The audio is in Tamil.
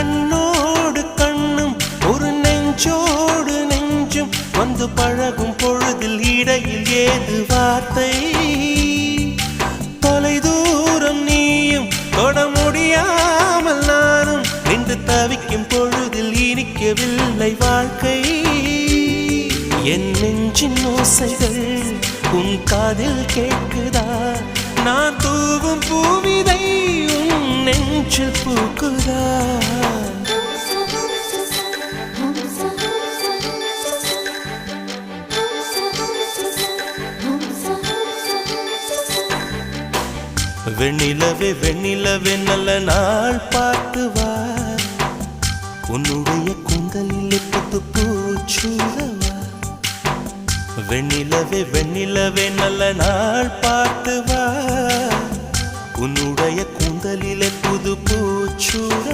கண்ணோடு கண்ணும் ஒரு நெஞ்சோடு நெஞ்சும் வந்து பழகும் பொழுதில் இடையில் ஏது வார்த்தை தொலை தூரம் நீயும் தொட முடியாமல் நானும் நின்று தவிக்கும் பொழுதில் இனிக்கவில்லை வாழ்க்கை என் நெஞ்சின் ஓசைகள் உன் காதில் கேட்குதா நான் தூவும் பூவிதை உன் நெஞ்சில் பூக்குதா வெண்ணிலவே வெண்ணிலவே நல்ல நாள் பார்த்து வா உன்னுடைய கூந்தலில் புத்து பூச்சூடவா வெண்ணிலவே வெண்ணிலவே நல்ல நாள் பார்த்து வா உன்னுடைய கூந்தலில் புது பூச்சூட